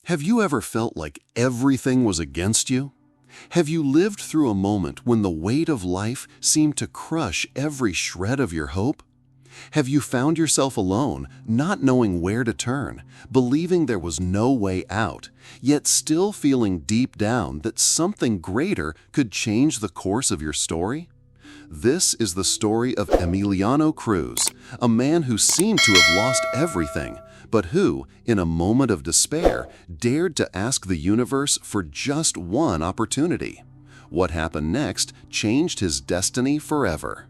Have you ever felt like everything was against you? Have you lived through a moment when the weight of life seemed to crush every shred of your hope? Have you found yourself alone, not knowing where to turn, believing there was no way out, yet still feeling deep down that something greater could change the course of your story? This is the story of Emiliano Cruz, a man who seemed to have lost everything, but who, in a moment of despair, dared to ask the universe for just one opportunity. What happened next changed his destiny forever.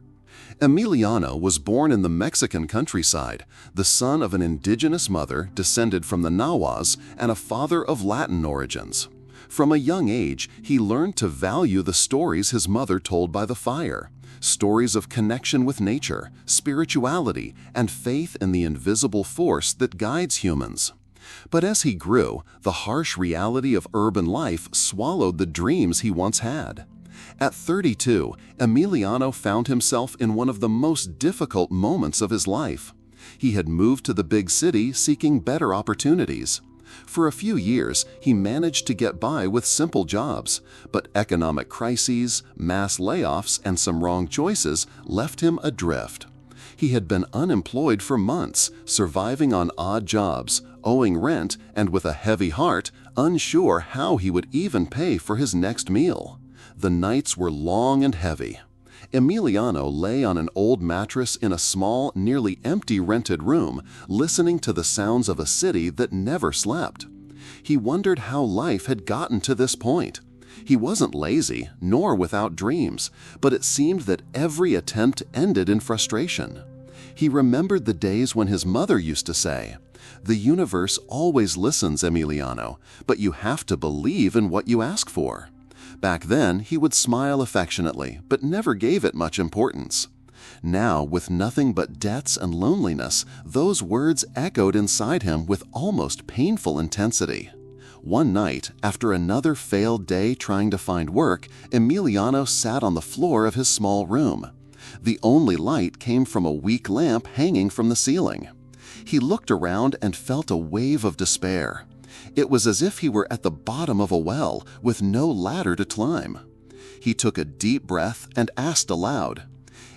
Emiliano was born in the Mexican countryside, the son of an indigenous mother descended from the Nahuas and a father of Latin origins. From a young age, he learned to value the stories his mother told by the fire. Stories of connection with nature, spirituality, and faith in the invisible force that guides humans. But as he grew, the harsh reality of urban life swallowed the dreams he once had. At 32, Emiliano found himself in one of the most difficult moments of his life. He had moved to the big city seeking better opportunities. For a few years, he managed to get by with simple jobs, but economic crises, mass layoffs, and some wrong choices left him adrift. He had been unemployed for months, surviving on odd jobs, owing rent, and with a heavy heart, unsure how he would even pay for his next meal. The nights were long and heavy. Emiliano lay on an old mattress in a small, nearly empty rented room, listening to the sounds of a city that never slept. He wondered how life had gotten to this point. He wasn't lazy, nor without dreams, but it seemed that every attempt ended in frustration. He remembered the days when his mother used to say, "The universe always listens, Emiliano, but you have to believe in what you ask for." Back then, he would smile affectionately, but never gave it much importance. Now, with nothing but debts and loneliness, those words echoed inside him with almost painful intensity. One night, after another failed day trying to find work, Emiliano sat on the floor of his small room. The only light came from a weak lamp hanging from the ceiling. He looked around and felt a wave of despair. It was as if he were at the bottom of a well with no ladder to climb. He took a deep breath and asked aloud,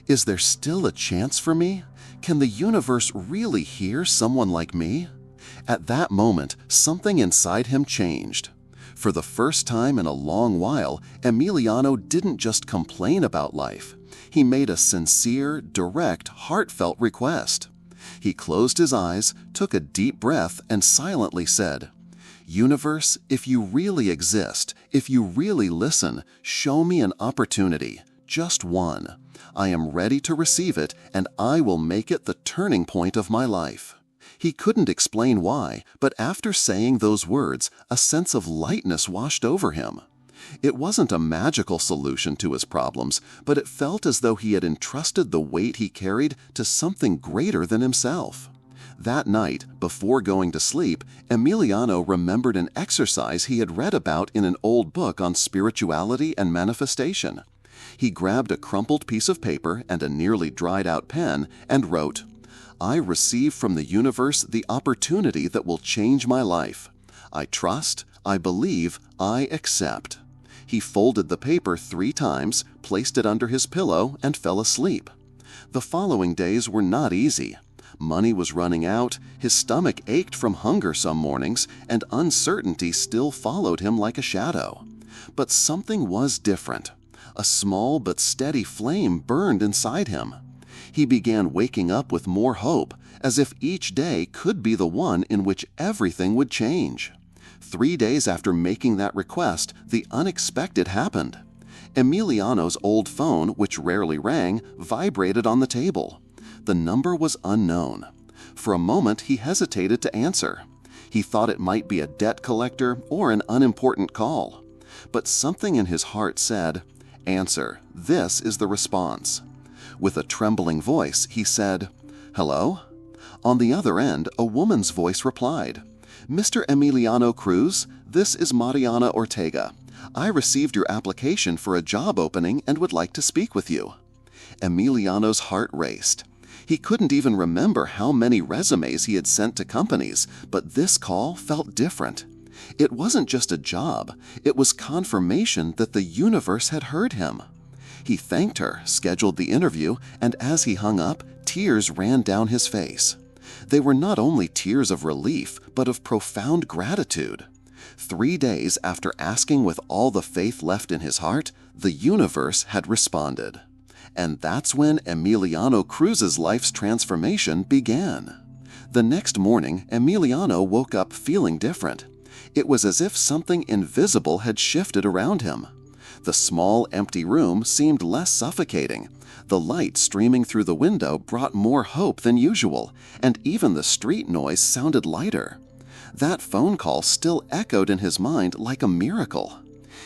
"Is there still a chance for me? Can the universe really hear someone like me?" At that moment, something inside him changed. For the first time in a long while, Emiliano didn't just complain about life. He made a sincere, direct, heartfelt request. He closed his eyes, took a deep breath, and silently said, "Universe, if you really exist, if you really listen, show me an opportunity, just one. I am ready to receive it, and I will make it the turning point of my life." He couldn't explain why, but after saying those words, a sense of lightness washed over him. It wasn't a magical solution to his problems, but it felt as though he had entrusted the weight he carried to something greater than himself. That night, before going to sleep, Emiliano remembered an exercise he had read about in an old book on spirituality and manifestation. He grabbed a crumpled piece of paper and a nearly dried-out pen and wrote, "I receive from the universe the opportunity that will change my life. I trust, I believe, I accept." He folded the paper 3 times, placed it under his pillow, and fell asleep. The following days were not easy. Money was running out, his stomach ached from hunger some mornings, and uncertainty still followed him like a shadow. But something was different. A small but steady flame burned inside him. He began waking up with more hope, as if each day could be the one in which everything would change. 3 days after making that request, the unexpected happened. Emiliano's old phone, which rarely rang, vibrated on the table. The number was unknown. For a moment, he hesitated to answer. He thought it might be a debt collector or an unimportant call. But something in his heart said, "Answer, this is the response." With a trembling voice, he said, "Hello?" On the other end, a woman's voice replied, "Mr. Emiliano Cruz, this is Mariana Ortega. I received your application for a job opening and would like to speak with you." Emiliano's heart raced. He couldn't even remember how many resumes he had sent to companies, but this call felt different. It wasn't just a job, it was confirmation that the universe had heard him. He thanked her, scheduled the interview, and as he hung up, tears ran down his face. They were not only tears of relief, but of profound gratitude. 3 days after asking with all the faith left in his heart, the universe had responded. And that's when Emiliano Cruz's life's transformation began. The next morning, Emiliano woke up feeling different. It was as if something invisible had shifted around him. The small, empty room seemed less suffocating. The light streaming through the window brought more hope than usual, and even the street noise sounded lighter. That phone call still echoed in his mind like a miracle.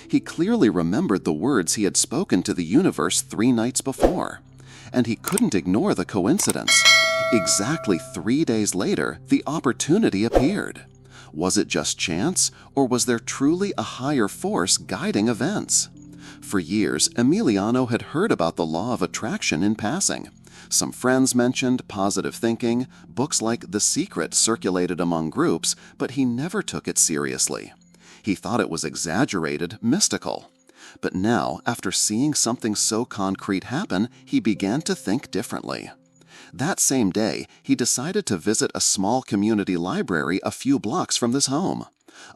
He clearly remembered the words he had spoken to the universe 3 nights before, and he couldn't ignore the coincidence. Exactly 3 days later, the opportunity appeared. Was it just chance, or was there truly a higher force guiding events? For years, Emiliano had heard about the law of attraction in passing. Some friends mentioned positive thinking, books like The Secret circulated among groups, but he never took it seriously. He thought it was exaggerated, mystical. But now, after seeing something so concrete happen, he began to think differently. That same day, he decided to visit a small community library a few blocks from his home.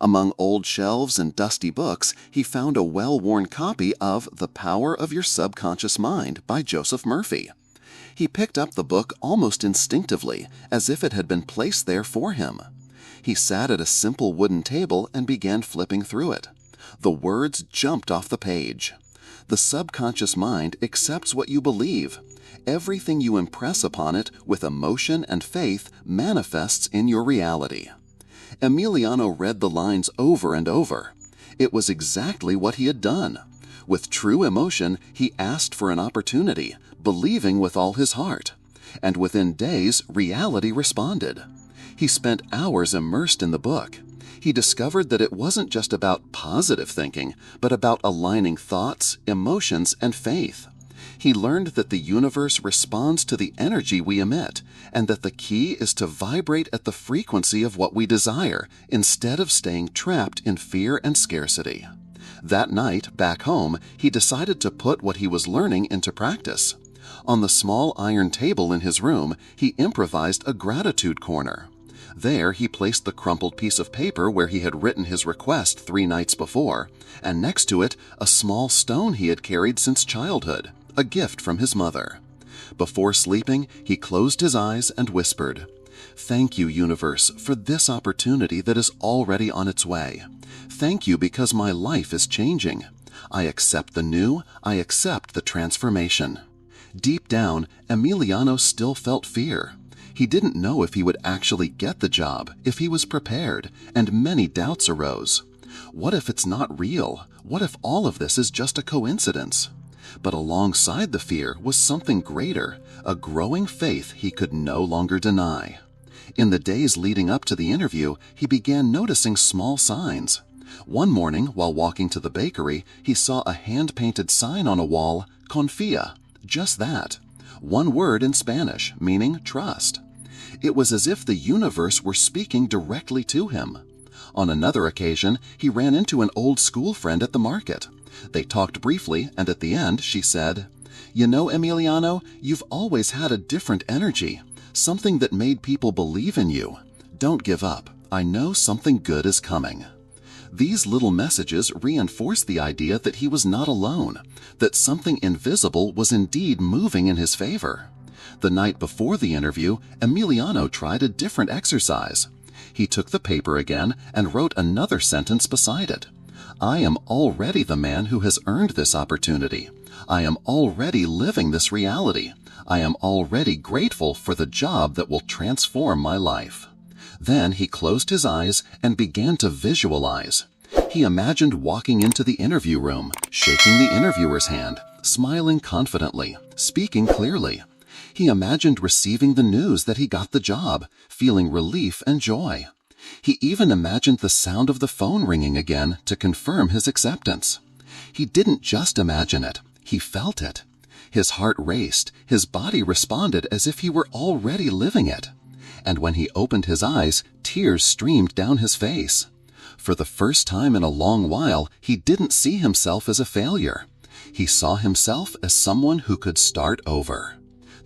Among old shelves and dusty books, he found a well-worn copy of The Power of Your Subconscious Mind by Joseph Murphy. He picked up the book almost instinctively, as if it had been placed there for him. He sat at a simple wooden table and began flipping through it. The words jumped off the page. The subconscious mind accepts what you believe. Everything you impress upon it with emotion and faith manifests in your reality. Emiliano read the lines over and over. It was exactly what he had done. With true emotion, he asked for an opportunity, believing with all his heart. And within days, reality responded. He spent hours immersed in the book. He discovered that it wasn't just about positive thinking, but about aligning thoughts, emotions, and faith. He learned that the universe responds to the energy we emit, and that the key is to vibrate at the frequency of what we desire, instead of staying trapped in fear and scarcity. That night, back home, he decided to put what he was learning into practice. On the small iron table in his room, he improvised a gratitude corner. There, he placed the crumpled piece of paper where he had written his request 3 nights before, and next to it, a small stone he had carried since childhood, a gift from his mother. Before sleeping, he closed his eyes and whispered, "Thank you, universe, for this opportunity that is already on its way. Thank you because my life is changing. I accept the new, I accept the transformation." Deep down, Emiliano still felt fear. He didn't know if he would actually get the job, if he was prepared, and many doubts arose. What if it's not real? What if all of this is just a coincidence? But alongside the fear was something greater, a growing faith he could no longer deny. In the days leading up to the interview, he began noticing small signs. One morning, while walking to the bakery, he saw a hand-painted sign on a wall, "Confía," just that. One word in Spanish, meaning trust. It was as if the universe were speaking directly to him. On another occasion, he ran into an old school friend at the market. They talked briefly, and at the end, she said, "You know, Emiliano, you've always had a different energy, something that made people believe in you. Don't give up. I know something good is coming." These little messages reinforced the idea that he was not alone, that something invisible was indeed moving in his favor. The night before the interview, Emiliano tried a different exercise. He took the paper again and wrote another sentence beside it. "I am already the man who has earned this opportunity. I am already living this reality. I am already grateful for the job that will transform my life." Then he closed his eyes and began to visualize. He imagined walking into the interview room, shaking the interviewer's hand, smiling confidently, speaking clearly. He imagined receiving the news that he got the job, feeling relief and joy. He even imagined the sound of the phone ringing again to confirm his acceptance. He didn't just imagine it, he felt it. His heart raced, his body responded as if he were already living it. And when he opened his eyes, tears streamed down his face. For the first time in a long while, he didn't see himself as a failure. He saw himself as someone who could start over.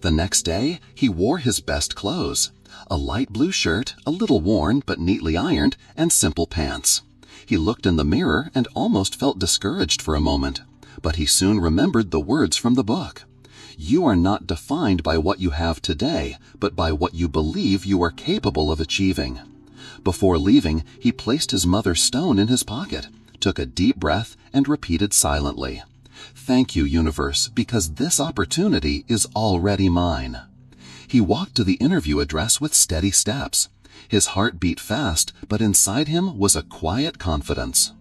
The next day, he wore his best clothes: a light blue shirt, a little worn but neatly ironed, and simple pants. He looked in the mirror and almost felt discouraged for a moment, but he soon remembered the words from the book. You are not defined by what you have today, but by what you believe you are capable of achieving. Before leaving, he placed his mother's stone in his pocket, took a deep breath, and repeated silently, "Thank you, universe, because this opportunity is already mine." He walked to the interview address with steady steps. His heart beat fast, but inside him was a quiet confidence.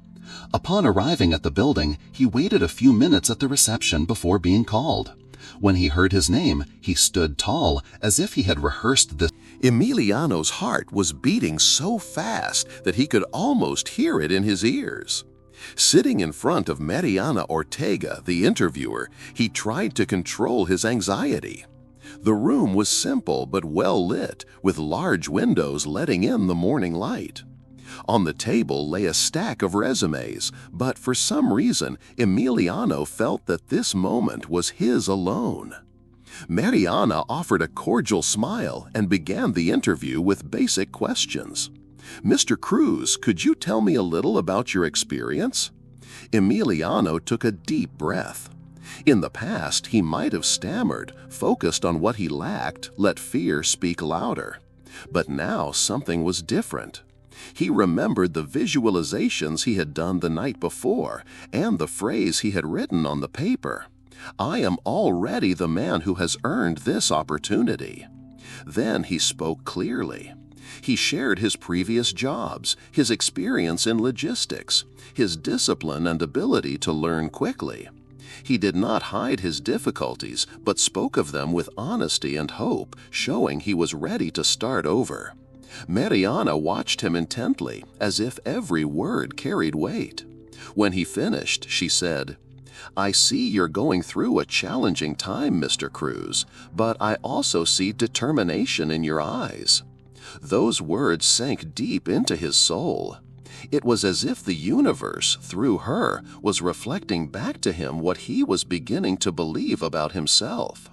Upon arriving at the building, he waited a few minutes at the reception before being called. When he heard his name, he stood tall, as if he had rehearsed this. Emiliano's heart was beating so fast that he could almost hear it in his ears. Sitting in front of Mariana Ortega, the interviewer, he tried to control his anxiety. The room was simple but well lit, with large windows letting in the morning light. On the table lay a stack of resumes, but for some reason, Emiliano felt that this moment was his alone. Mariana offered a cordial smile and began the interview with basic questions. "Mr. Cruz, could you tell me a little about your experience?" Emiliano took a deep breath. In the past, he might have stammered, focused on what he lacked, let fear speak louder. But now something was different. He remembered the visualizations he had done the night before and the phrase he had written on the paper. "I am already the man who has earned this opportunity." Then he spoke clearly. He shared his previous jobs, his experience in logistics, his discipline and ability to learn quickly. He did not hide his difficulties, but spoke of them with honesty and hope, showing he was ready to start over. Mariana watched him intently, as if every word carried weight. When he finished, she said, "I see you're going through a challenging time, Mr. Cruz, but I also see determination in your eyes." Those words sank deep into his soul. It was as if the universe, through her, was reflecting back to him what he was beginning to believe about himself.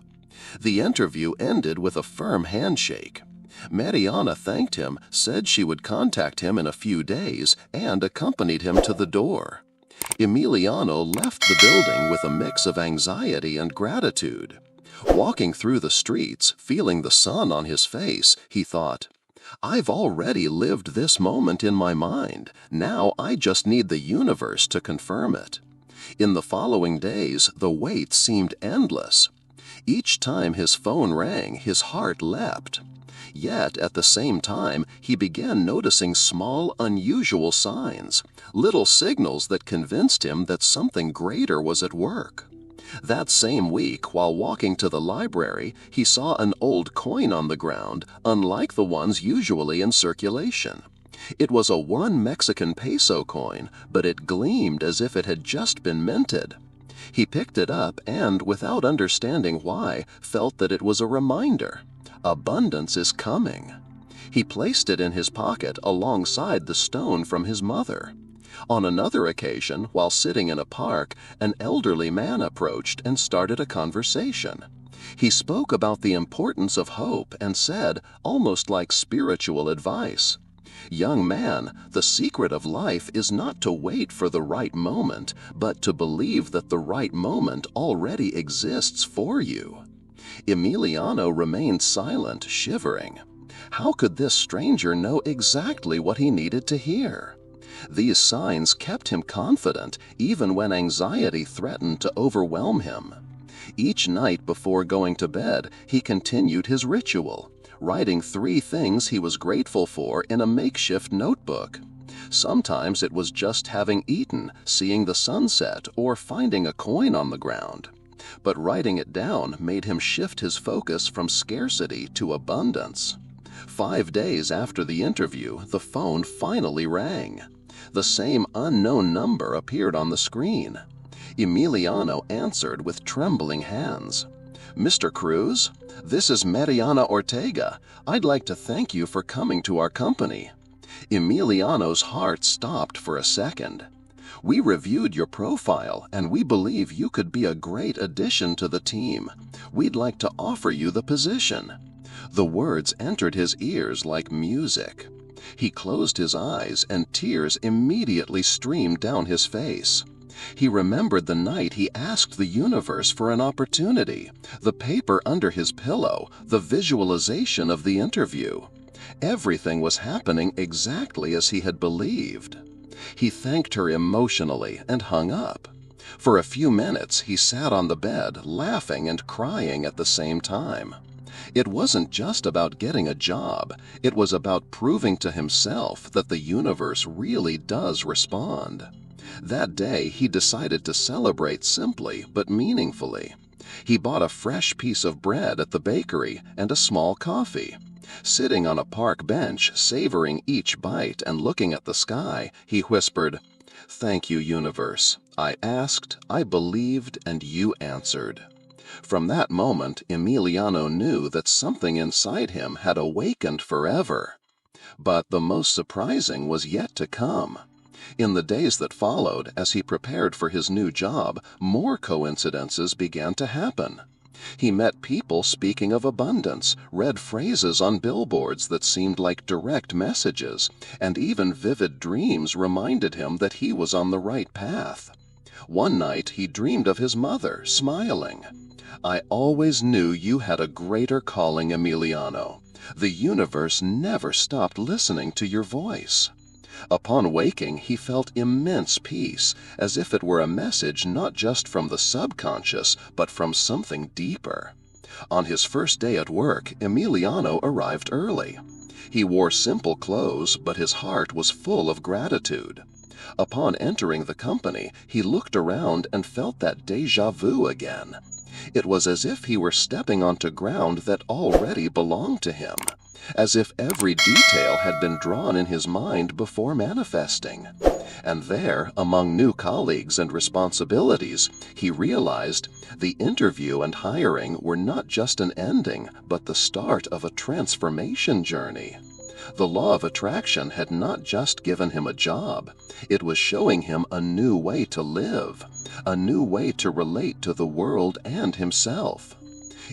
The interview ended with a firm handshake. Mariana thanked him, said she would contact him in a few days, and accompanied him to the door. Emiliano left the building with a mix of anxiety and gratitude. Walking through the streets, feeling the sun on his face, he thought, "I've already lived this moment in my mind. Now I just need the universe to confirm it." In the following days, the wait seemed endless. Each time his phone rang, his heart leapt. Yet, at the same time, he began noticing small, unusual signs, little signals that convinced him that something greater was at work. That same week, while walking to the library, he saw an old coin on the ground, unlike the ones usually in circulation. It was a 1 Mexican peso coin, but it gleamed as if it had just been minted. He picked it up and, without understanding why, felt that it was a reminder. Abundance is coming. He placed it in his pocket alongside the stone from his mother. On another occasion, while sitting in a park, an elderly man approached and started a conversation. He spoke about the importance of hope and said, almost like spiritual advice, "Young man, the secret of life is not to wait for the right moment, but to believe that the right moment already exists for you." Emiliano remained silent, shivering. How could this stranger know exactly what he needed to hear? These signs kept him confident even when anxiety threatened to overwhelm him. Each night before going to bed, he continued his ritual, writing 3 things he was grateful for in a makeshift notebook. Sometimes it was just having eaten, seeing the sunset, or finding a coin on the ground. But writing it down made him shift his focus from scarcity to abundance. 5 days after the interview, the phone finally rang. The same unknown number appeared on the screen. Emiliano answered with trembling hands. "Mr. Cruz, this is Mariana Ortega. I'd like to thank you for coming to our company." Emiliano's heart stopped for a second. "We reviewed your profile and we believe you could be a great addition to the team. We'd like to offer you the position." The words entered his ears like music. He closed his eyes and tears immediately streamed down his face. He remembered the night he asked the universe for an opportunity, the paper under his pillow, the visualization of the interview. Everything was happening exactly as he had believed. He thanked her emotionally and hung up. For a few minutes he sat on the bed, laughing and crying at the same time. It wasn't just about getting a job, it was about proving to himself that the universe really does respond. That day he decided to celebrate simply but meaningfully. He bought a fresh piece of bread at the bakery and a small coffee. Sitting on a park bench, savoring each bite and looking at the sky, he whispered, "Thank you, universe. I asked, I believed, and you answered." From that moment, Emiliano knew that something inside him had awakened forever. But the most surprising was yet to come. In the days that followed, as he prepared for his new job, more coincidences began to happen. He met people speaking of abundance, read phrases on billboards that seemed like direct messages, and even vivid dreams reminded him that he was on the right path. One night he dreamed of his mother, smiling. "I always knew you had a greater calling, Emiliano. The universe never stopped listening to your voice." Upon waking, he felt immense peace, as if it were a message not just from the subconscious, but from something deeper. On his first day at work, Emiliano arrived early. He wore simple clothes, but his heart was full of gratitude. Upon entering the company, he looked around and felt that déjà vu again. It was as if he were stepping onto ground that already belonged to him, as if every detail had been drawn in his mind before manifesting. And there, among new colleagues and responsibilities, he realized the interview and hiring were not just an ending, but the start of a transformation journey. The law of attraction had not just given him a job, it was showing him a new way to live, a new way to relate to the world and himself.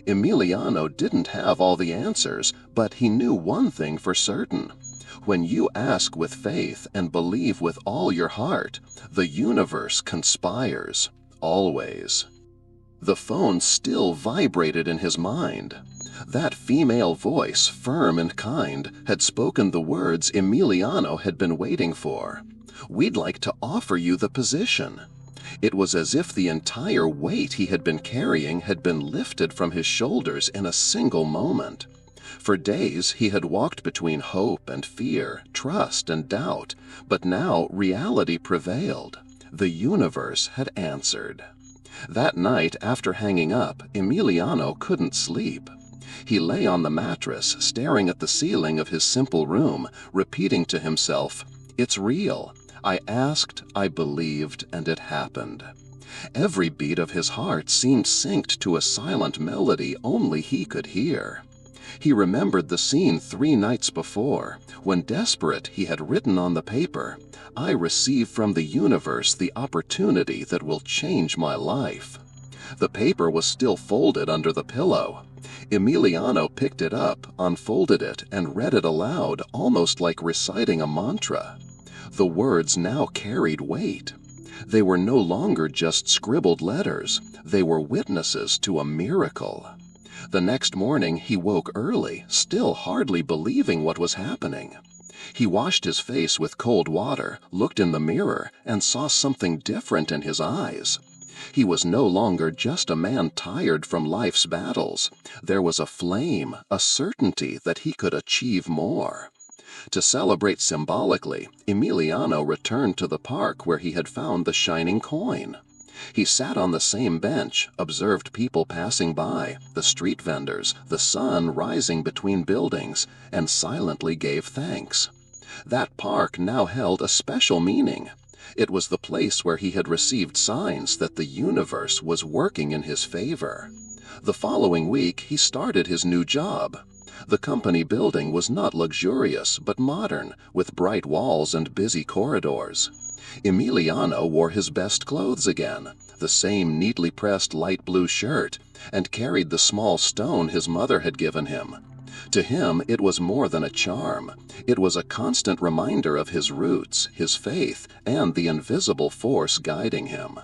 Emiliano didn't have all the answers, but he knew one thing for certain. When you ask with faith and believe with all your heart, the universe conspires, always. The phone still vibrated in his mind. That female voice, firm and kind, had spoken the words Emiliano had been waiting for. "We'd like to offer you the position." It was as if the entire weight he had been carrying had been lifted from his shoulders in a single moment. For days he had walked between hope and fear, trust and doubt, but now reality prevailed. The universe had answered. That night, after hanging up, Emiliano couldn't sleep. He lay on the mattress, staring at the ceiling of his simple room, repeating to himself, "It's real. I asked, I believed, and it happened." Every beat of his heart seemed synced to a silent melody only he could hear. He remembered the scene 3 nights before, when desperate he had written on the paper, "I receive from the universe the opportunity that will change my life." The paper was still folded under the pillow. Emiliano picked it up, unfolded it, and read it aloud, almost like reciting a mantra. The words now carried weight. They were no longer just scribbled letters. They were witnesses to a miracle. The next morning he woke early, still hardly believing what was happening. He washed his face with cold water, looked in the mirror, and saw something different in his eyes. He was no longer just a man tired from life's battles. There was a flame, a certainty that he could achieve more. To celebrate symbolically, Emiliano returned to the park where he had found the shining coin. He sat on the same bench, observed people passing by, the street vendors, the sun rising between buildings, and silently gave thanks. That park now held a special meaning. It was the place where he had received signs that the universe was working in his favor. The following week, he started his new job. The company building was not luxurious but modern, with bright walls and busy corridors. Emiliano wore his best clothes again, the same neatly pressed light blue shirt, and carried the small stone his mother had given him. To him, it was more than a charm. It was a constant reminder of his roots, his faith, and the invisible force guiding him.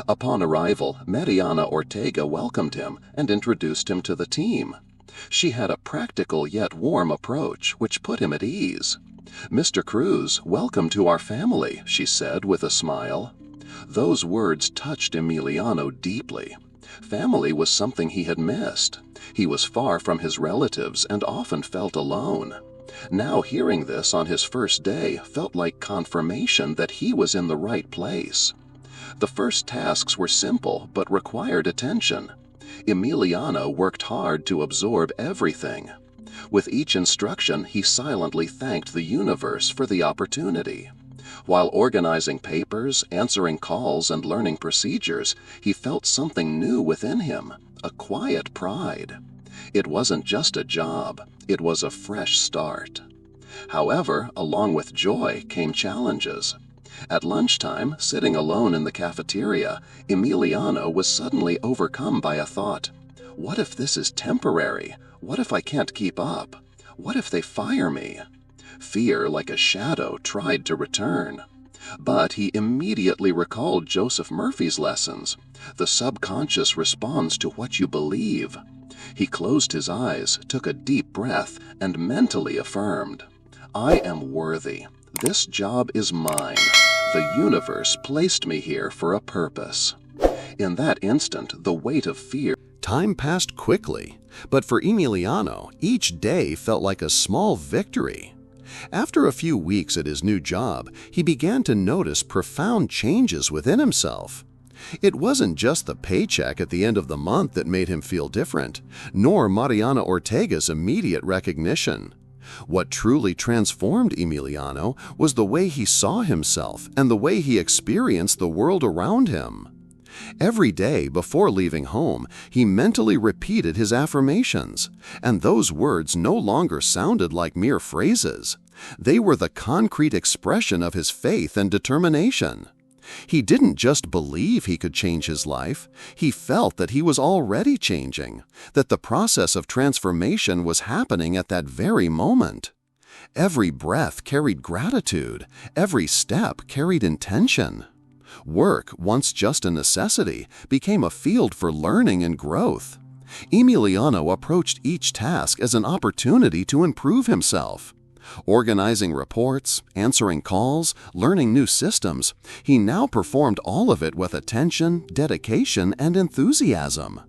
Upon arrival, Mariana Ortega welcomed him and introduced him to the team. She had a practical yet warm approach, which put him at ease. "Mr. Cruz, welcome to our family," she said with a smile. Those words touched Emiliano deeply. Family was something he had missed. He was far from his relatives and often felt alone. Now hearing this on his first day felt like confirmation that he was in the right place. The first tasks were simple but required attention. Emiliano worked hard to absorb everything. With each instruction, he silently thanked the universe for the opportunity. While organizing papers, answering calls, and learning procedures, he felt something new within him, a quiet pride. It wasn't just a job, it was a fresh start. However, along with joy came challenges. At lunchtime, sitting alone in the cafeteria, Emiliano was suddenly overcome by a thought. What if this is temporary? What if I can't keep up? What if they fire me? Fear, like a shadow, tried to return. But he immediately recalled Joseph Murphy's lessons. The subconscious responds to what you believe. He closed his eyes, took a deep breath, and mentally affirmed, "I am worthy. This job is mine. The universe placed me here for a purpose." In that instant, the weight of fear. Time passed quickly, but for Emiliano, each day felt like a small victory. After a few weeks at his new job, he began to notice profound changes within himself. It wasn't just the paycheck at the end of the month that made him feel different, nor Mariana Ortega's immediate recognition. What truly transformed Emiliano was the way he saw himself and the way he experienced the world around him. Every day before leaving home, he mentally repeated his affirmations, and those words no longer sounded like mere phrases. They were the concrete expression of his faith and determination. He didn't just believe he could change his life, he felt that he was already changing, that the process of transformation was happening at that very moment. Every breath carried gratitude, every step carried intention. Work, once just a necessity, became a field for learning and growth. Emiliano approached each task as an opportunity to improve himself. Organizing reports, answering calls, learning new systems, he now performed all of it with attention, dedication, and enthusiasm.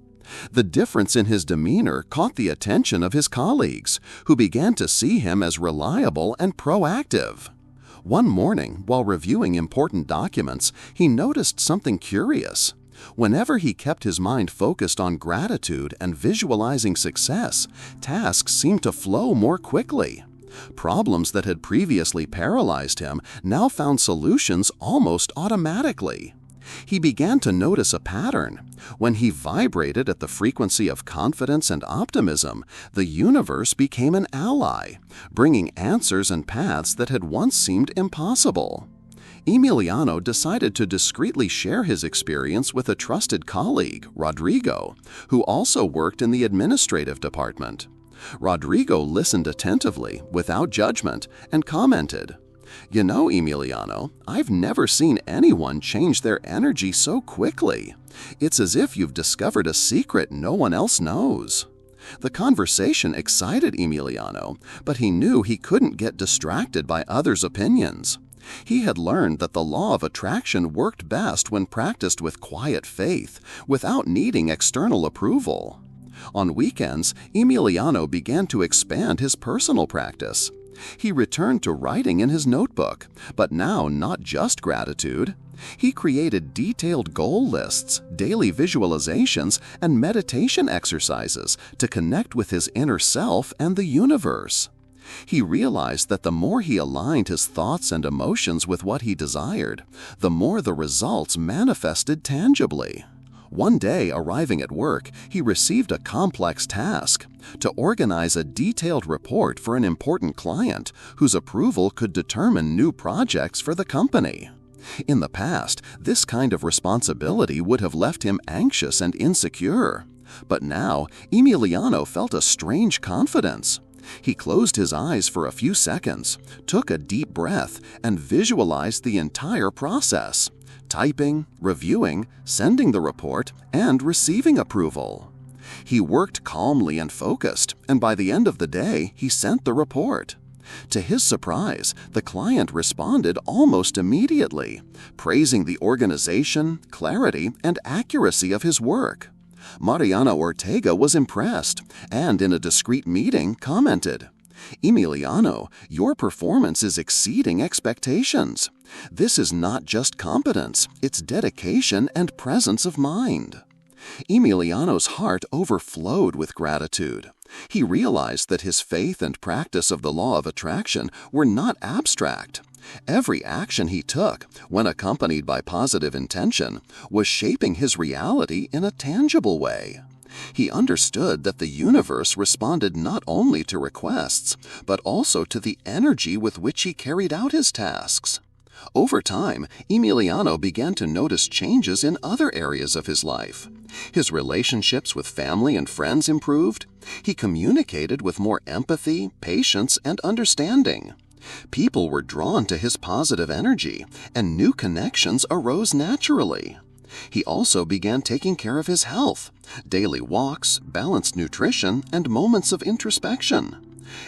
The difference in his demeanor caught the attention of his colleagues, who began to see him as reliable and proactive. One morning, while reviewing important documents, he noticed something curious. Whenever he kept his mind focused on gratitude and visualizing success, tasks seemed to flow more quickly. Problems that had previously paralyzed him now found solutions almost automatically. He began to notice a pattern. When he vibrated at the frequency of confidence and optimism, the universe became an ally, bringing answers and paths that had once seemed impossible. Emiliano decided to discreetly share his experience with a trusted colleague, Rodrigo, who also worked in the administrative department. Rodrigo listened attentively, without judgment, and commented, "You know, Emiliano, I've never seen anyone change their energy so quickly. It's as if you've discovered a secret no one else knows." The conversation excited Emiliano, but he knew he couldn't get distracted by others' opinions. He had learned that the law of attraction worked best when practiced with quiet faith, without needing external approval. On weekends, Emiliano began to expand his personal practice. He returned to writing in his notebook, but now not just gratitude. He created detailed goal lists, daily visualizations, and meditation exercises to connect with his inner self and the universe. He realized that the more he aligned his thoughts and emotions with what he desired, the more the results manifested tangibly. One day, arriving at work, he received a complex task: to organize a detailed report for an important client whose approval could determine new projects for the company. In the past, this kind of responsibility would have left him anxious and insecure. But now, Emiliano felt a strange confidence. He closed his eyes for a few seconds, took a deep breath, and visualized the entire process: typing, reviewing, sending the report, and receiving approval. He worked calmly and focused, and by the end of the day, he sent the report. To his surprise, the client responded almost immediately, praising the organization, clarity, and accuracy of his work. Mariana Ortega was impressed and, in a discreet meeting, commented, "Emiliano, your performance is exceeding expectations. This is not just competence, it's dedication and presence of mind." Emiliano's heart overflowed with gratitude. He realized that his faith and practice of the law of attraction were not abstract. Every action he took, when accompanied by positive intention, was shaping his reality in a tangible way. He understood that the universe responded not only to requests, but also to the energy with which he carried out his tasks. Over time, Emiliano began to notice changes in other areas of his life. His relationships with family and friends improved. He communicated with more empathy, patience, and understanding. People were drawn to his positive energy, and new connections arose naturally. He also began taking care of his health: daily walks, balanced nutrition, and moments of introspection.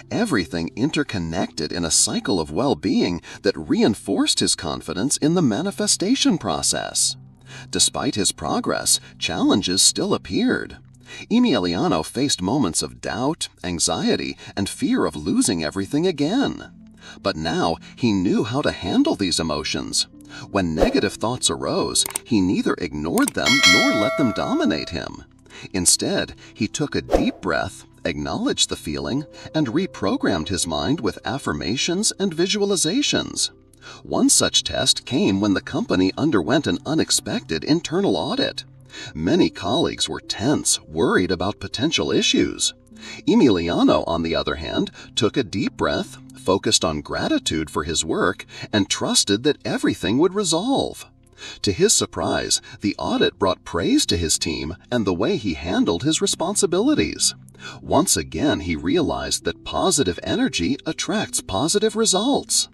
Everything interconnected in a cycle of well-being that reinforced his confidence in the manifestation process. Despite his progress, challenges still appeared. Emiliano faced moments of doubt, anxiety, and fear of losing everything again. But now he knew how to handle these emotions. When negative thoughts arose, he neither ignored them nor let them dominate him. Instead, he took a deep breath, acknowledged the feeling, and reprogrammed his mind with affirmations and visualizations. One such test came when the company underwent an unexpected internal audit. Many colleagues were tense, worried about potential issues. Emiliano, on the other hand, took a deep breath, focused on gratitude for his work, and trusted that everything would resolve. To his surprise, the audit brought praise to his team and the way he handled his responsibilities. Once again, he realized that positive energy attracts positive results.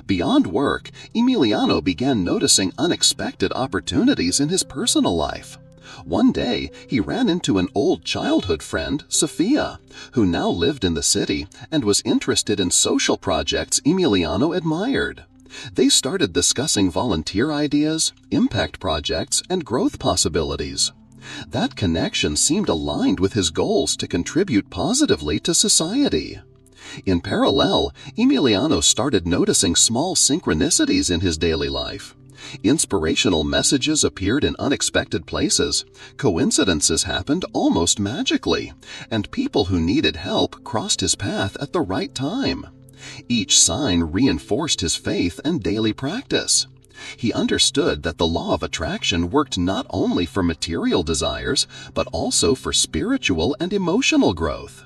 Beyond work, Emiliano began noticing unexpected opportunities in his personal life. One day, he ran into an old childhood friend, Sophia, who now lived in the city and was interested in social projects Emiliano admired. They started discussing volunteer ideas, impact projects, and growth possibilities. That connection seemed aligned with his goals to contribute positively to society. In parallel, Emiliano started noticing small synchronicities in his daily life. Inspirational messages appeared in unexpected places, coincidences happened almost magically, and people who needed help crossed his path at the right time. Each sign reinforced his faith and daily practice. He understood that the law of attraction worked not only for material desires, but also for spiritual and emotional growth.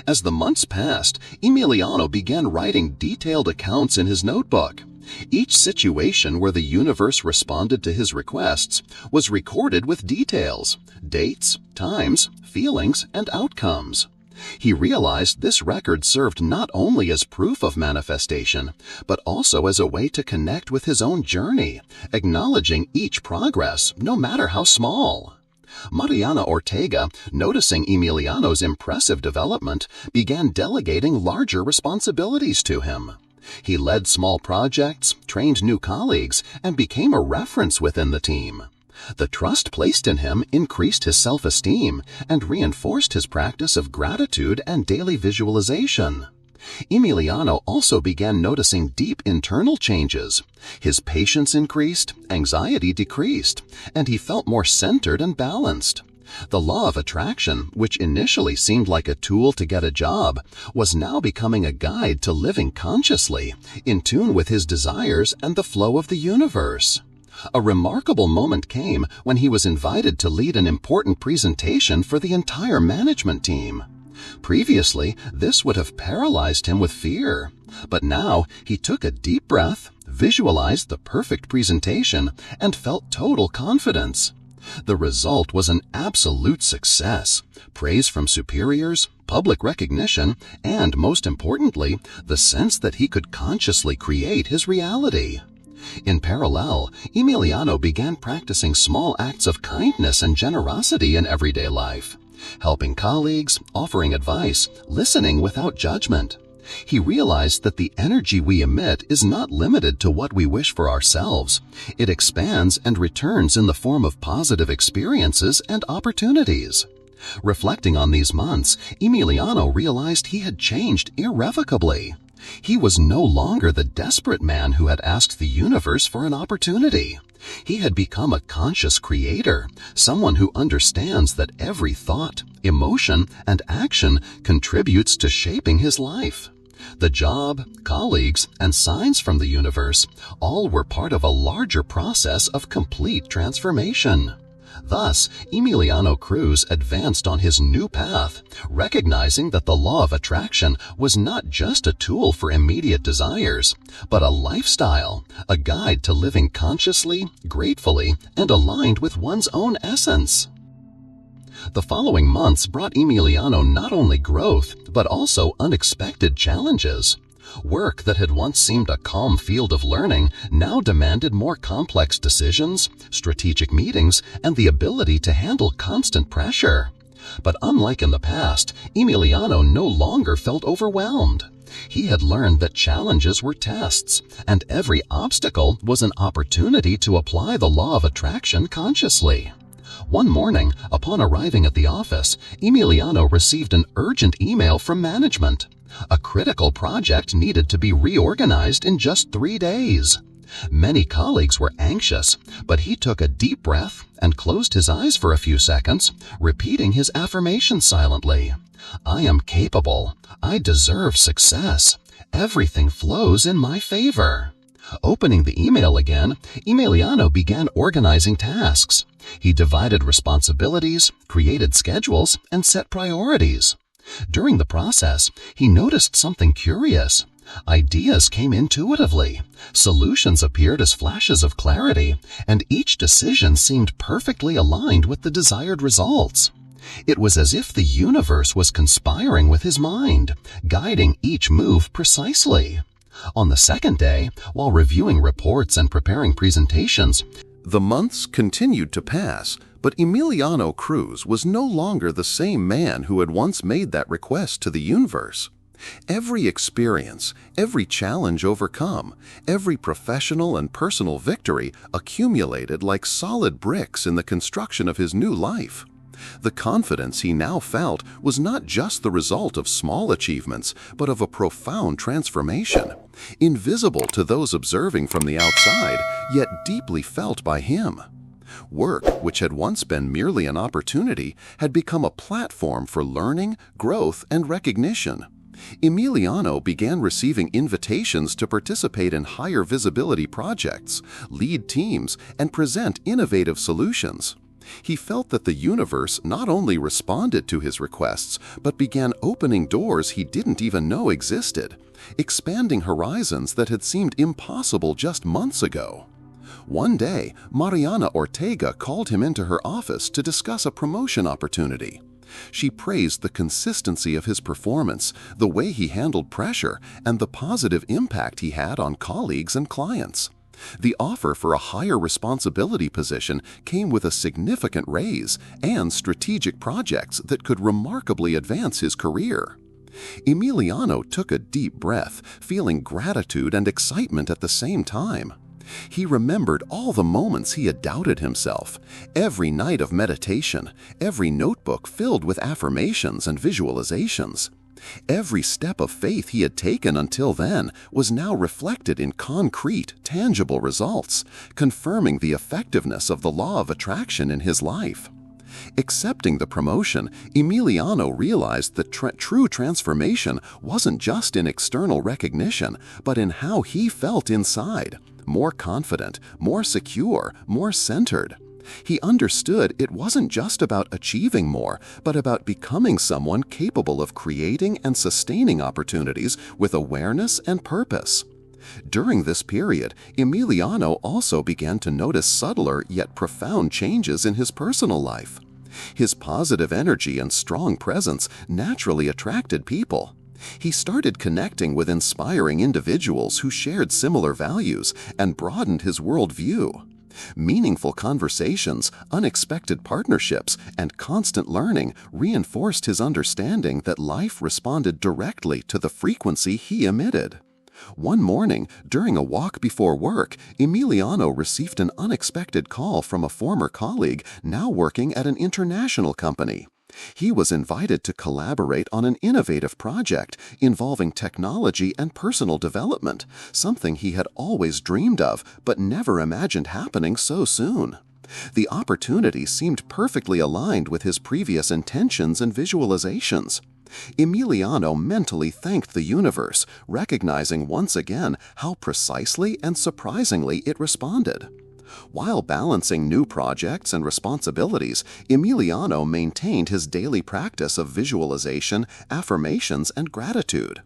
As the months passed, Emiliano began writing detailed accounts in his notebook. Each situation where the universe responded to his requests was recorded with details, dates, times, feelings, and outcomes. He realized this record served not only as proof of manifestation, but also as a way to connect with his own journey, acknowledging each progress, no matter how small. Mariana Ortega, noticing Emiliano's impressive development, began delegating larger responsibilities to him. He led small projects, trained new colleagues, and became a reference within the team. The trust placed in him increased his self-esteem and reinforced his practice of gratitude and daily visualization. Emiliano also began noticing deep internal changes. His patience increased, anxiety decreased, and he felt more centered and balanced. The law of attraction, which initially seemed like a tool to get a job, was now becoming a guide to living consciously, in tune with his desires and the flow of the universe. A remarkable moment came when he was invited to lead an important presentation for the entire management team. Previously, this would have paralyzed him with fear, but now he took a deep breath, visualized the perfect presentation, and felt total confidence. The result was an absolute success, praise from superiors, public recognition, and most importantly, the sense that he could consciously create his reality. In parallel, Emiliano began practicing small acts of kindness and generosity in everyday life, helping colleagues, offering advice, listening without judgment. He realized that the energy we emit is not limited to what we wish for ourselves. It expands and returns in the form of positive experiences and opportunities. Reflecting on these months, Emiliano realized he had changed irrevocably. He was no longer the desperate man who had asked the universe for an opportunity. He had become a conscious creator, someone who understands that every thought, emotion, and action contributes to shaping his life. The job, colleagues, and signs from the universe all were part of a larger process of complete transformation. Thus, Emiliano Cruz advanced on his new path, recognizing that the law of attraction was not just a tool for immediate desires, but a lifestyle, a guide to living consciously, gratefully, and aligned with one's own essence. The following months brought Emiliano not only growth, but also unexpected challenges. Work that had once seemed a calm field of learning now demanded more complex decisions, strategic meetings, and the ability to handle constant pressure. But unlike in the past, Emiliano no longer felt overwhelmed. He had learned that challenges were tests, and every obstacle was an opportunity to apply the law of attraction consciously. One morning, upon arriving at the office, Emiliano received an urgent email from management. A critical project needed to be reorganized in just 3 days. Many colleagues were anxious, but he took a deep breath and closed his eyes for a few seconds, repeating his affirmation silently. "I am capable. I deserve success. Everything flows in my favor." Opening the email again, Emiliano began organizing tasks. He divided responsibilities, created schedules, and set priorities. During the process, he noticed something curious. Ideas came intuitively, solutions appeared as flashes of clarity, and each decision seemed perfectly aligned with the desired results. It was as if the universe was conspiring with his mind, guiding each move precisely. On the second day, while reviewing reports and preparing presentations, the months continued to pass, but Emiliano Cruz was no longer the same man who had once made that request to the universe. Every experience, every challenge overcome, every professional and personal victory accumulated like solid bricks in the construction of his new life. The confidence he now felt was not just the result of small achievements, but of a profound transformation, invisible to those observing from the outside, yet deeply felt by him. Work, which had once been merely an opportunity, had become a platform for learning, growth, and recognition. Emiliano began receiving invitations to participate in higher visibility projects, lead teams, and present innovative solutions. He felt that the universe not only responded to his requests, but began opening doors he didn't even know existed, expanding horizons that had seemed impossible just months ago. One day, Mariana Ortega called him into her office to discuss a promotion opportunity. She praised the consistency of his performance, the way he handled pressure, and the positive impact he had on colleagues and clients. The offer for a higher responsibility position came with a significant raise and strategic projects that could remarkably advance his career. Emiliano took a deep breath, feeling gratitude and excitement at the same time. He remembered all the moments he had doubted himself, every night of meditation, every notebook filled with affirmations and visualizations. Every step of faith he had taken until then was now reflected in concrete, tangible results, confirming the effectiveness of the law of attraction in his life. Accepting the promotion, Emiliano realized that true transformation wasn't just in external recognition, but in how he felt inside. more confident, more secure, more centered. He understood it wasn't just about achieving more, but about becoming someone capable of creating and sustaining opportunities with awareness and purpose. During this period, Emiliano also began to notice subtler yet profound changes in his personal life. His positive energy and strong presence naturally attracted people. He started connecting with inspiring individuals who shared similar values and broadened his worldview. Meaningful conversations, unexpected partnerships, and constant learning reinforced his understanding that life responded directly to the frequency he emitted. One morning, during a walk before work, Emiliano received an unexpected call from a former colleague now working at an international company. He was invited to collaborate on an innovative project involving technology and personal development, something he had always dreamed of but never imagined happening so soon. The opportunity seemed perfectly aligned with his previous intentions and visualizations. Emiliano mentally thanked the universe, recognizing once again how precisely and surprisingly it responded. While balancing new projects and responsibilities, Emiliano maintained his daily practice of visualization, affirmations, and gratitude.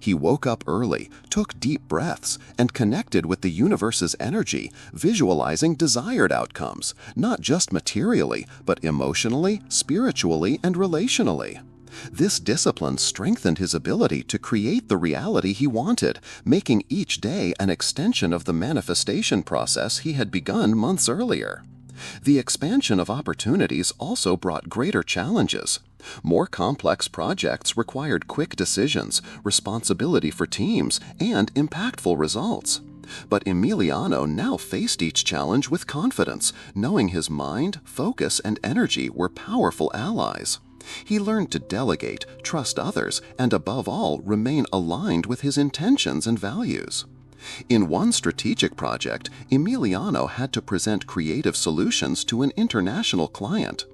He woke up early, took deep breaths, and connected with the universe's energy, visualizing desired outcomes, not just materially, but emotionally, spiritually, and relationally. This discipline strengthened his ability to create the reality he wanted, making each day an extension of the manifestation process he had begun months earlier. The expansion of opportunities also brought greater challenges. More complex projects required quick decisions, responsibility for teams, and impactful results. But Emiliano now faced each challenge with confidence, knowing his mind, focus, and energy were powerful allies. He learned to delegate, trust others, and above all, remain aligned with his intentions and values. In one strategic project, Emiliano had to present creative solutions to an international client.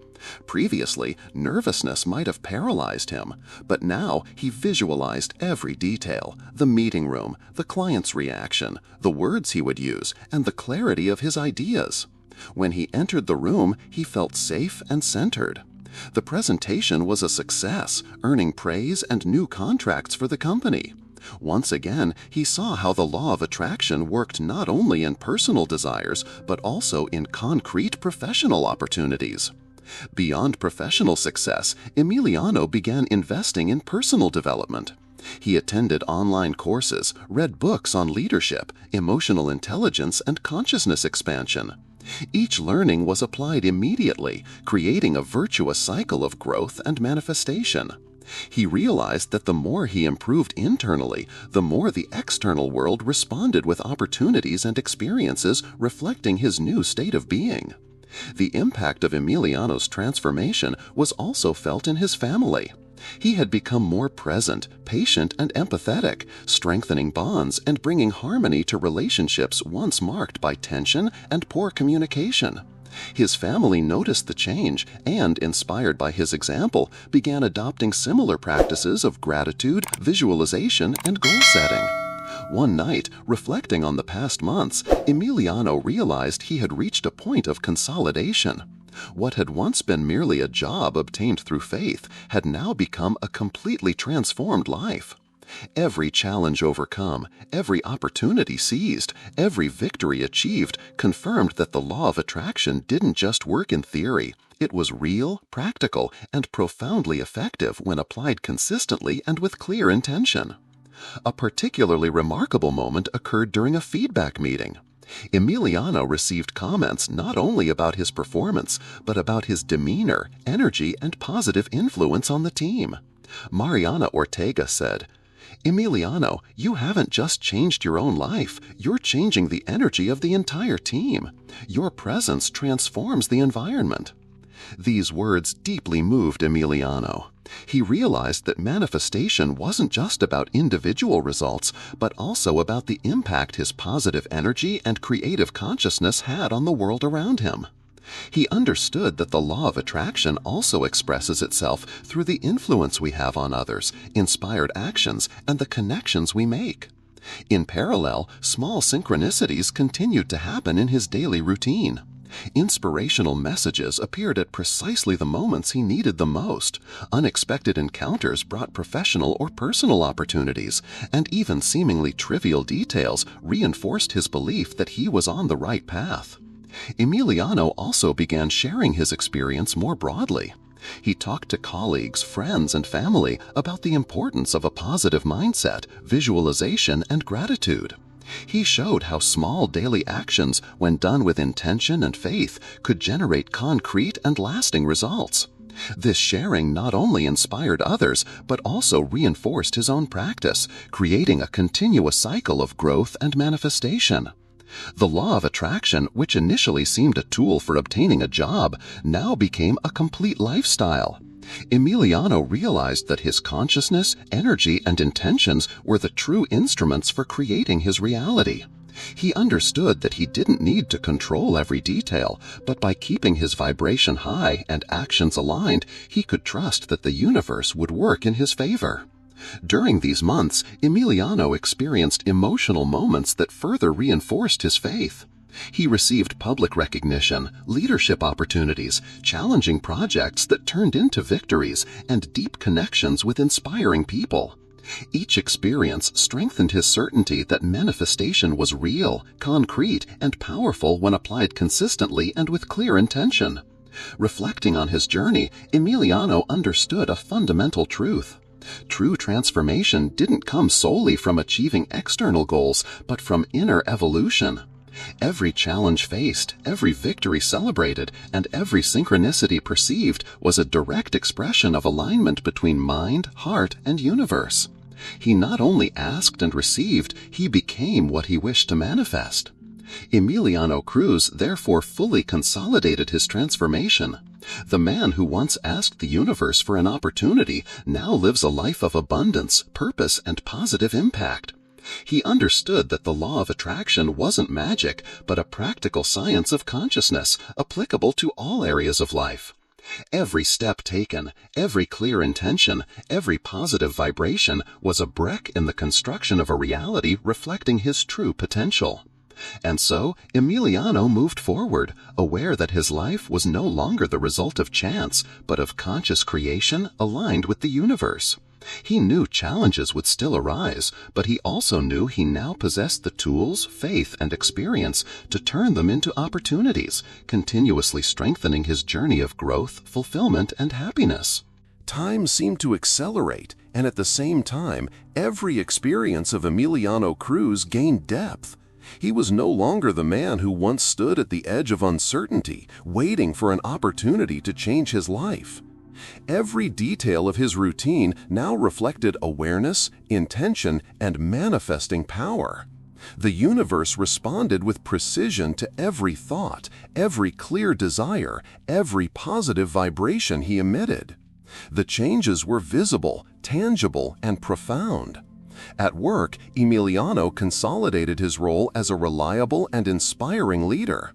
Previously, nervousness might have paralyzed him, but now he visualized every detail: the meeting room, the client's reaction, the words he would use, and the clarity of his ideas. When he entered the room, he felt safe and centered. The presentation was a success, earning praise and new contracts for the company. Once again, he saw how the law of attraction worked not only in personal desires, but also in concrete professional opportunities. Beyond professional success, Emiliano began investing in personal development. He attended online courses, read books on leadership, emotional intelligence, and consciousness expansion. Each learning was applied immediately, creating a virtuous cycle of growth and manifestation. He realized that the more he improved internally, the more the external world responded with opportunities and experiences reflecting his new state of being. The impact of Emiliano's transformation was also felt in his family. He had become more present, patient, and empathetic, strengthening bonds and bringing harmony to relationships once marked by tension and poor communication. His family noticed the change and, inspired by his example, began adopting similar practices of gratitude, visualization, and goal setting. One night, reflecting on the past months, Emiliano realized he had reached a point of consolidation. What had once been merely a job obtained through faith had now become a completely transformed life. Every challenge overcome, every opportunity seized, every victory achieved confirmed that the law of attraction didn't just work in theory. It was real, practical, and profoundly effective when applied consistently and with clear intention. A particularly remarkable moment occurred during a feedback meeting. Emiliano received comments not only about his performance, but about his demeanor, energy, and positive influence on the team. Mariana Ortega said, "Emiliano, you haven't just changed your own life, you're changing the energy of the entire team. Your presence transforms the environment." These words deeply moved Emiliano. He realized that manifestation wasn't just about individual results, but also about the impact his positive energy and creative consciousness had on the world around him. He understood that the law of attraction also expresses itself through the influence we have on others, inspired actions, and the connections we make. In parallel, small synchronicities continued to happen in his daily routine. Inspirational messages appeared at precisely the moments he needed the most. Unexpected encounters brought professional or personal opportunities, and even seemingly trivial details reinforced his belief that he was on the right path. Emiliano also began sharing his experience more broadly. He talked to colleagues, friends, and family about the importance of a positive mindset, visualization, and gratitude. He showed how small daily actions, when done with intention and faith, could generate concrete and lasting results. This sharing not only inspired others, but also reinforced his own practice, creating a continuous cycle of growth and manifestation. The law of attraction, which initially seemed a tool for obtaining a job, now became a complete lifestyle. Emiliano realized that his consciousness, energy, and intentions were the true instruments for creating his reality. He understood that he didn't need to control every detail, but by keeping his vibration high and actions aligned, he could trust that the universe would work in his favor. During these months, Emiliano experienced emotional moments that further reinforced his faith. He received public recognition, leadership opportunities, challenging projects that turned into victories, and deep connections with inspiring people. Each experience strengthened his certainty that manifestation was real, concrete, and powerful when applied consistently and with clear intention. Reflecting on his journey, Emiliano understood a fundamental truth. True transformation didn't come solely from achieving external goals, but from inner evolution. Every challenge faced, every victory celebrated, and every synchronicity perceived was a direct expression of alignment between mind, heart, and universe. He not only asked and received, he became what he wished to manifest. Emiliano Cruz therefore fully consolidated his transformation. The man who once asked the universe for an opportunity now lives a life of abundance, purpose, and positive impact. He understood that the law of attraction wasn't magic, but a practical science of consciousness, applicable to all areas of life. Every step taken, every clear intention, every positive vibration was a brick in the construction of a reality reflecting his true potential. And so, Emiliano moved forward, aware that his life was no longer the result of chance, but of conscious creation aligned with the universe. He knew challenges would still arise, but he also knew he now possessed the tools, faith, and experience to turn them into opportunities, continuously strengthening his journey of growth, fulfillment, and happiness. Time seemed to accelerate, and at the same time, every experience of Emiliano Cruz gained depth. He was no longer the man who once stood at the edge of uncertainty, waiting for an opportunity to change his life. Every detail of his routine now reflected awareness, intention, and manifesting power. The universe responded with precision to every thought, every clear desire, every positive vibration he emitted. The changes were visible, tangible, and profound. At work, Emiliano consolidated his role as a reliable and inspiring leader.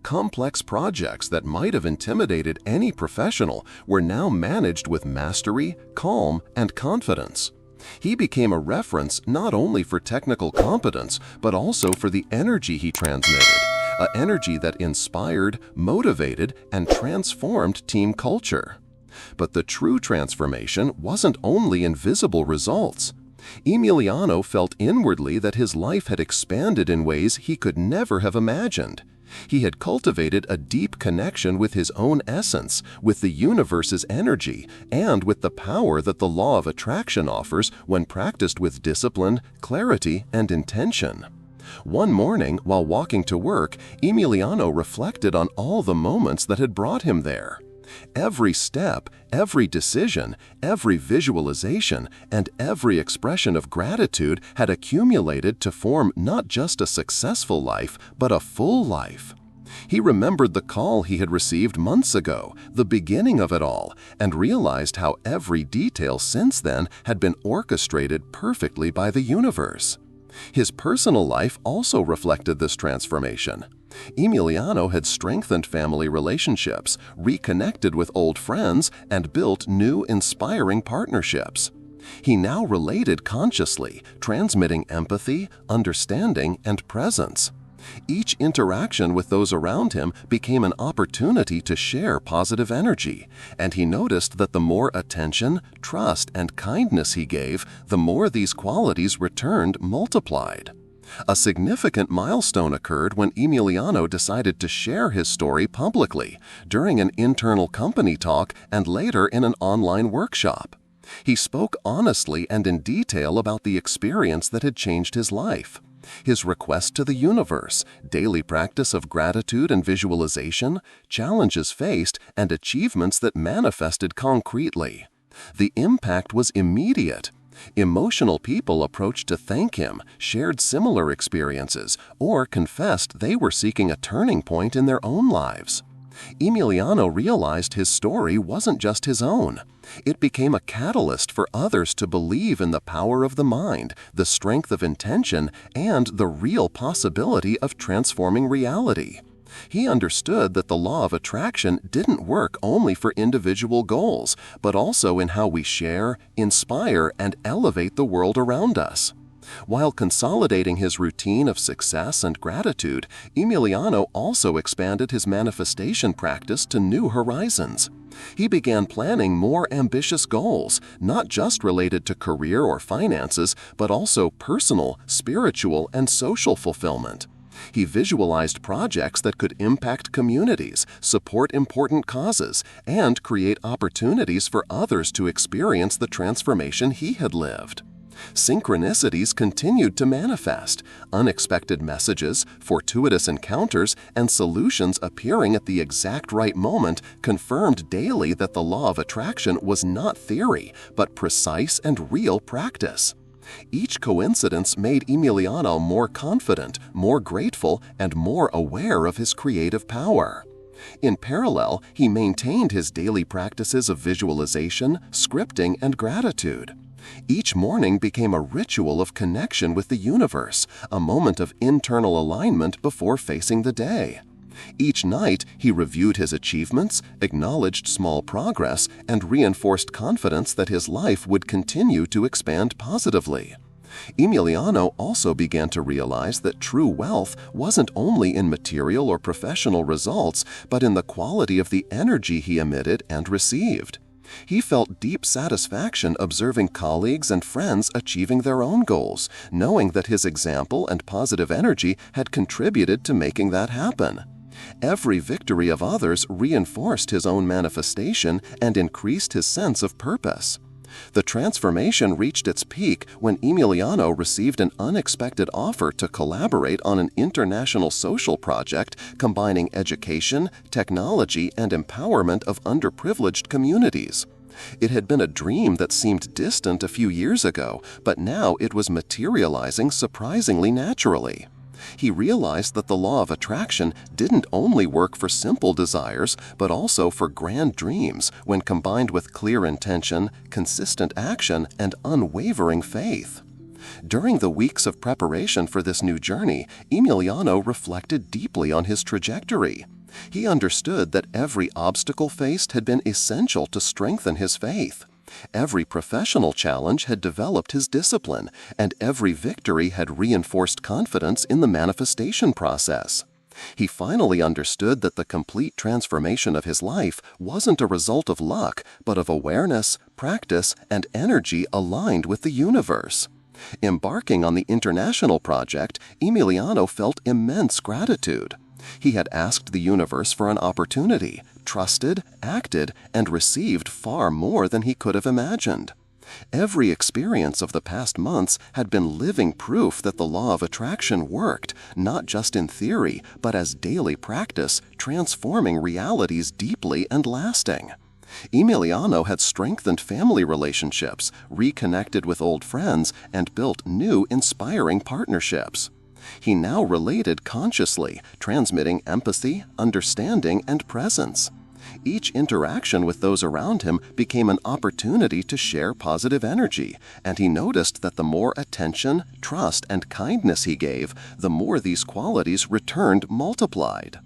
Complex projects that might have intimidated any professional were now managed with mastery, calm, and confidence. He became a reference not only for technical competence, but also for the energy he transmitted, an energy that inspired, motivated, and transformed team culture. But the true transformation wasn't only in visible results. Emiliano felt inwardly that his life had expanded in ways he could never have imagined. He had cultivated a deep connection with his own essence, with the universe's energy, and with the power that the law of attraction offers when practiced with discipline, clarity, and intention. One morning, while walking to work, Emiliano reflected on all the moments that had brought him there. Every step, every decision, every visualization, and every expression of gratitude had accumulated to form not just a successful life, but a full life. He remembered the call he had received months ago, the beginning of it all, and realized how every detail since then had been orchestrated perfectly by the universe. His personal life also reflected this transformation. Emiliano had strengthened family relationships, reconnected with old friends, and built new, inspiring partnerships. He now related consciously, transmitting empathy, understanding, and presence. Each interaction with those around him became an opportunity to share positive energy, and he noticed that the more attention, trust, and kindness he gave, the more these qualities returned multiplied. A significant milestone occurred when Emiliano decided to share his story publicly, during an internal company talk and later in an online workshop. He spoke honestly and in detail about the experience that had changed his life. His request to the universe, daily practice of gratitude and visualization, challenges faced, and achievements that manifested concretely. The impact was immediate. Emotional people approached to thank him, shared similar experiences, or confessed they were seeking a turning point in their own lives. Emiliano realized his story wasn't just his own. It became a catalyst for others to believe in the power of the mind, the strength of intention, and the real possibility of transforming reality. He understood that the law of attraction didn't work only for individual goals, but also in how we share, inspire, and elevate the world around us. While consolidating his routine of success and gratitude, Emiliano also expanded his manifestation practice to new horizons. He began planning more ambitious goals, not just related to career or finances, but also personal, spiritual, and social fulfillment. He visualized projects that could impact communities, support important causes, and create opportunities for others to experience the transformation he had lived. Synchronicities continued to manifest, unexpected messages, fortuitous encounters, and solutions appearing at the exact right moment confirmed daily that the law of attraction was not theory, but precise and real practice. Each coincidence made Emiliano more confident, more grateful, and more aware of his creative power. In parallel, he maintained his daily practices of visualization, scripting, and gratitude. Each morning became a ritual of connection with the universe, a moment of internal alignment before facing the day. Each night, he reviewed his achievements, acknowledged small progress, and reinforced confidence that his life would continue to expand positively. Emiliano also began to realize that true wealth wasn't only in material or professional results, but in the quality of the energy he emitted and received. He felt deep satisfaction observing colleagues and friends achieving their own goals, knowing that his example and positive energy had contributed to making that happen. Every victory of others reinforced his own manifestation and increased his sense of purpose. The transformation reached its peak when Emiliano received an unexpected offer to collaborate on an international social project combining education, technology, and empowerment of underprivileged communities. It had been a dream that seemed distant a few years ago, but now it was materializing surprisingly naturally. He realized that the law of attraction didn't only work for simple desires, but also for grand dreams when combined with clear intention, consistent action, and unwavering faith. During the weeks of preparation for this new journey, Emiliano reflected deeply on his trajectory. He understood that every obstacle faced had been essential to strengthen his faith. Every professional challenge had developed his discipline, and every victory had reinforced confidence in the manifestation process. He finally understood that the complete transformation of his life wasn't a result of luck, but of awareness, practice, and energy aligned with the universe. Embarking on the international project, Emiliano felt immense gratitude. He had asked the universe for an opportunity, trusted, acted, and received far more than he could have imagined. Every experience of the past months had been living proof that the law of attraction worked, not just in theory, but as daily practice, transforming realities deeply and lasting. Emiliano had strengthened family relationships, reconnected with old friends, and built new, inspiring partnerships. He now related consciously, transmitting empathy, understanding, and presence. Each interaction with those around him became an opportunity to share positive energy, and he noticed that the more attention, trust, and kindness he gave, the more these qualities returned multiplied.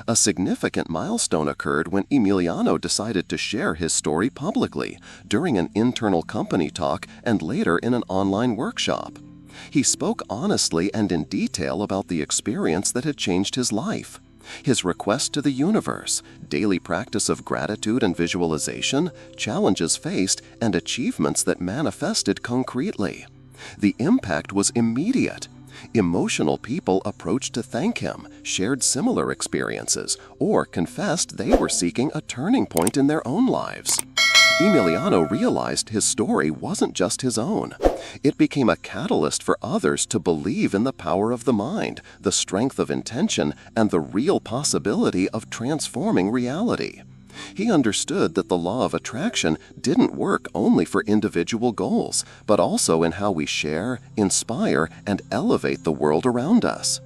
A significant milestone occurred when Emiliano decided to share his story publicly during an internal company talk and later in an online workshop. He spoke honestly and in detail about the experience that had changed his life, his request to the universe, daily practice of gratitude and visualization, challenges faced, and achievements that manifested concretely. The impact was immediate. Emotional people approached to thank him, shared similar experiences, or confessed they were seeking a turning point in their own lives. Emiliano realized his story wasn't just his own. It became a catalyst for others to believe in the power of the mind, the strength of intention, and the real possibility of transforming reality. He understood that the law of attraction didn't work only for individual goals, but also in how we share, inspire, and elevate the world around us.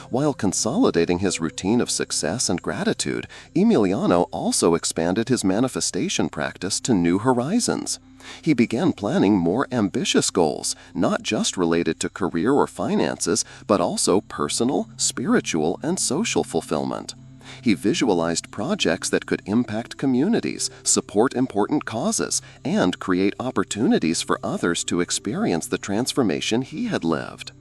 While consolidating his routine of success and gratitude, Emiliano also expanded his manifestation practice to new horizons. He began planning more ambitious goals, not just related to career or finances, but also personal, spiritual, and social fulfillment. He visualized projects that could impact communities, support important causes, and create opportunities for others to experience the transformation he had lived.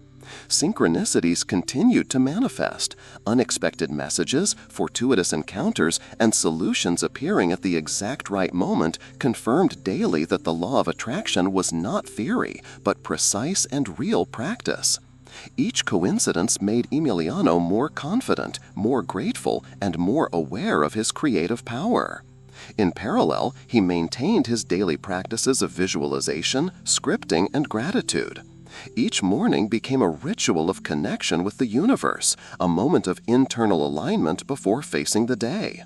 Synchronicities continued to manifest, unexpected messages, fortuitous encounters, and solutions appearing at the exact right moment confirmed daily that the law of attraction was not theory, but precise and real practice. Each coincidence made Emiliano more confident, more grateful, and more aware of his creative power. In parallel, he maintained his daily practices of visualization, scripting, and gratitude. Each morning became a ritual of connection with the universe, a moment of internal alignment before facing the day.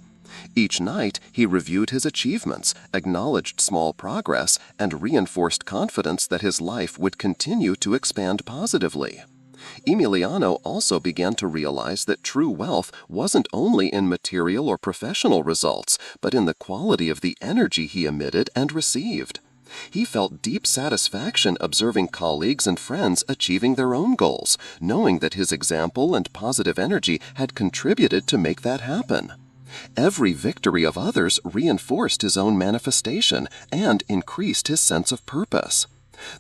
Each night, he reviewed his achievements, acknowledged small progress, and reinforced confidence that his life would continue to expand positively. Emiliano also began to realize that true wealth wasn't only in material or professional results, but in the quality of the energy he emitted and received. He felt deep satisfaction observing colleagues and friends achieving their own goals, knowing that his example and positive energy had contributed to make that happen. Every victory of others reinforced his own manifestation and increased his sense of purpose.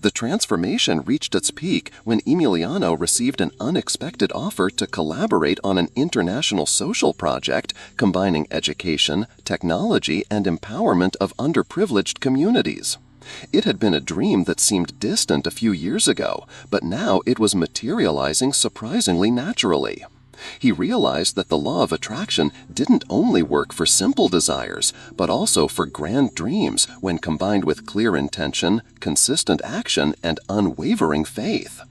The transformation reached its peak when Emiliano received an unexpected offer to collaborate on an international social project combining education, technology, and empowerment of underprivileged communities. It had been a dream that seemed distant a few years ago, but now it was materializing surprisingly naturally. He realized that the law of attraction didn't only work for simple desires, but also for grand dreams when combined with clear intention, consistent action, and unwavering faith.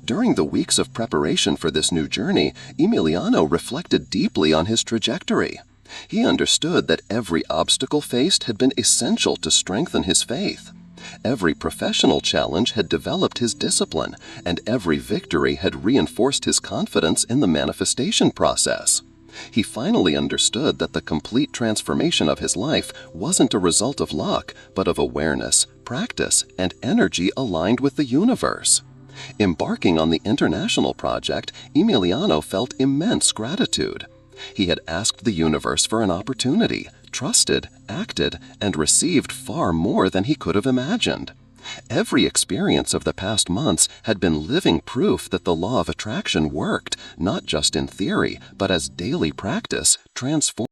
During the weeks of preparation for this new journey, Emiliano reflected deeply on his trajectory. He understood that every obstacle faced had been essential to strengthen his faith. Every professional challenge had developed his discipline, and every victory had reinforced his confidence in the manifestation process. He finally understood that the complete transformation of his life wasn't a result of luck, but of awareness, practice, and energy aligned with the universe. Embarking on the international project, Emiliano felt immense gratitude. He had asked the universe for an opportunity, trusted, acted, and received far more than he could have imagined. Every experience of the past months had been living proof that the law of attraction worked, not just in theory, but as daily practice, transforming